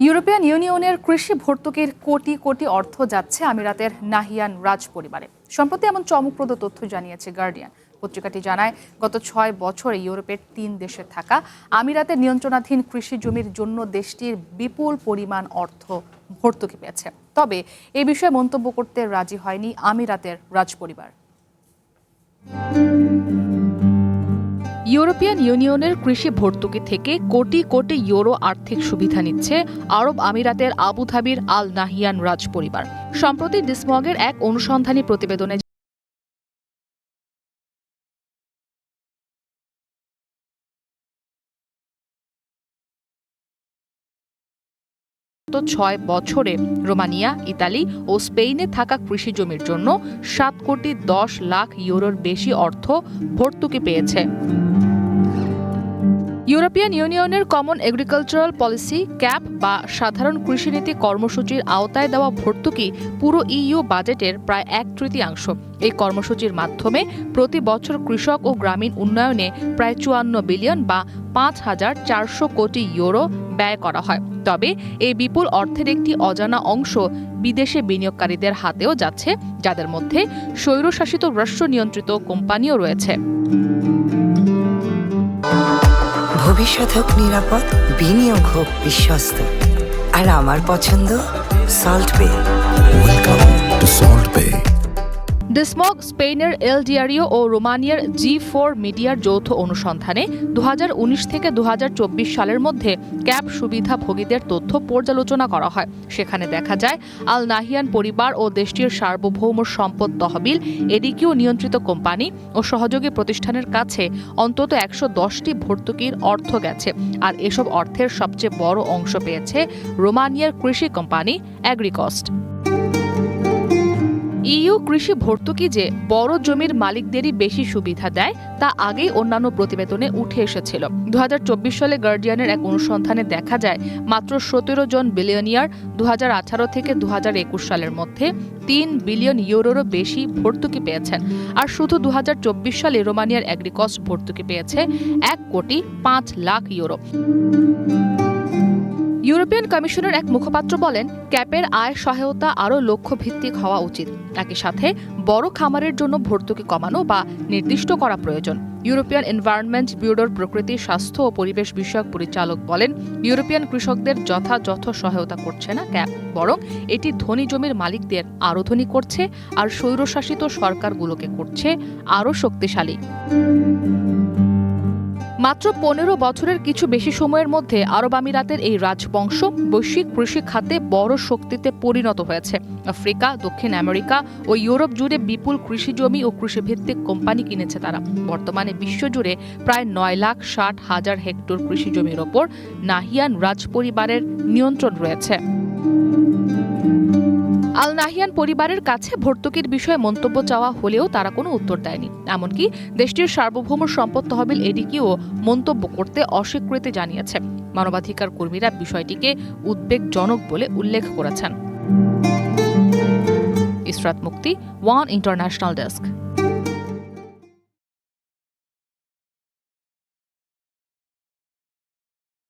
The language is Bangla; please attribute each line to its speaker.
Speaker 1: ইউরোপিয়ান ইউনিয়নের কৃষি ভর্তুকির কোটি কোটি অর্থ যাচ্ছে আমিরাতের নাহিয়ান রাজ পরিবারে। সম্প্রতি এমন চমকপ্রদ তথ্য জানিয়েছে গার্ডিয়ান। পত্রিকাটি জানায়, গত ৬ বছরে ইউরোপের ৩ দেশে থাকা আমিরাতের নিয়ন্ত্রণাধীন কৃষি জমির জন্য দেশটির বিপুল পরিমাণ অর্থ ভর্তুকি পেয়েছে। তবে এ বিষয়ে মন্তব্য করতে রাজি হয়নি আমিরাতের রাজ পরিবার। ইউরোপিয়ান ইউনিয়নের কৃষি ভর্তুকি থেকে কোটি কোটি ইউরো আর্থিক সুবিধা নিচ্ছে আরব আমিরাতের আবুধাবির আল নাহিয়ান রাজ পরিবার। সম্প্রতি ডিসমগের এক অনুসন্ধানী প্রতিবেদনে ৬ বছরে রোমানিয়া, ইতালি ও স্পেনে থাকা কৃষি জমির জন্য ৭ কোটি ১০ লাখ ইউরোর বেশি অর্থ ভর্তুকি পেয়েছে। ইউরোপিয়ান ইউনিয়নের কমন এগ্রিকালচারাল পলিসি ক্যাপ বা সাধারণ কৃষিনীতি কর্মসূচির আওতায় দেওয়া ভর্তুকি পুরো ইইউ বাজেটের প্রায় ১/৩। এই কর্মসূচির মাধ্যমে প্রতি বছর কৃষক ও গ্রামীণ উন্নয়নে প্রায় ৫৪ বিলিয়ন বা ৫,৪০০ কোটি ইউরো ব্যয় করা হয়। তবে এই বিপুল অর্থের একটি অজানা অংশ বিদেশে বিনিয়োগকারীদের হাতেও যাচ্ছে, যাদের মধ্যে স্বৈরশাসিত রাষ্ট্র নিয়ন্ত্রিত কোম্পানিও রয়েছে।
Speaker 2: ভবিষ্যৎ হোক নিরাপদ, বিনিয়োগ হোক বিশ্বস্ত, আর আমার পছন্দ সল্ট বে।
Speaker 3: ওয়েলকাম টু সল্ট বে।
Speaker 1: ডিসমগ স্পেনের এল ডিয়ারিও ও রোমানিয়ার G4 মিডিয়ার যৌথ অনুসন্ধানে ২০১৯ থেকে ২০২৪ সালের মধ্যে ক্যাপ সুবিধাভোগীদের তথ্য পর্যালোচনা করা হয়। সেখানে দেখা যায়, আল নাহিয়ান পরিবার ও দেশটির সার্বভৌম সম্পদ তহবিল এডিকিউ নিয়ন্ত্রিত কোম্পানি ও সহযোগী প্রতিষ্ঠানের কাছে অন্তত ১১০টি ভর্তুকির অর্থ গেছে। আর এসব অর্থের সবচেয়ে বড় অংশ পেয়েছে রোমানিয়ার কৃষি কোম্পানি অ্যাগ্রিকস্ট। ইইউ কৃষি ভর্তুকি যে বড় জমির মালিকদেরই বেশি সুবিধা দেয় তা আগেই অন্যান্য প্রতিবেদনে উঠে এসেছিল। ২০২৪ সালে গার্ডিয়ানের এক অনুসন্ধানে দেখা যায়, মাত্র ১৭ জন বিলিয়নিয়ার ২০১৮ থেকে ২০২১ সালের মধ্যে ৩ বিলিয়ন ইউরোরও বেশি ভর্তুকি পেয়েছেন। আর শুধু ২০২৪ সালে রোমানিয়ার অ্যাগ্রিকস্ট ভর্তুকি পেয়েছে ১ কোটি ৫ লাখ ইউরো। ইউরোপিয়ান কমিশনের এক মুখপাত্র বলেন, ক্যাপের আয় সহায়তা আরও লক্ষ্যভিত্তিক হওয়া উচিত। একই সাথে বড় খামারের জন্য ভর্তুকি কমানো বা নির্দিষ্ট করা প্রয়োজন। ইউরোপিয়ান এনভায়রনমেন্ট ব্যুরোর প্রকৃতি, স্বাস্থ্য ও পরিবেশ বিষয়ক পরিচালক বলেন, ইউরোপিয়ান কৃষকদের যথাযথ সহায়তা করছে না ক্যাপ, বরং এটি ধনী জমির মালিকদের আরও ধনী করছে আর স্বৈরশাসিত সরকারগুলোকে করছে আরও শক্তিশালী। মাত্র ১৫ বছরের কিছু বেশি সময়ের মধ্যে আরব আমিরাতের এই রাজবংশ বৈশ্বিক কৃষি খাতে বড় শক্তিতে পরিণত হয়েছে। আফ্রিকা, দক্ষিণ আমেরিকা ও ইউরোপ জুড়ে বিপুল কৃষি জমি ও কৃষিভিত্তিক কোম্পানি কিনেছে তারা। বর্তমানে বিশ্বজুড়ে প্রায় ৯,৬০,০০০ হেক্টর কৃষি জমির ওপর নাহিয়ান রাজ পরিবারের নিয়ন্ত্রণ রয়েছে। আল নাহিয়ান পরিবারের কাছে ভর্তুকির বিষয়ে মন্তব্য চাওয়া হলেও তারা কোনো উত্তর দেয়নি। এমনকি দেশটির সার্বভৌম সম্পদ তহবিল এডিকিও মন্তব্য করতে অস্বীকৃতি জানিয়েছে। মানবাধিকার কর্মীরা বিষয়টিকে উদ্বেগজনক বলে উল্লেখ করেছেন। ইসরাত মুক্তি, ওয়ান ইন্টারন্যাশনাল ডেস্ক।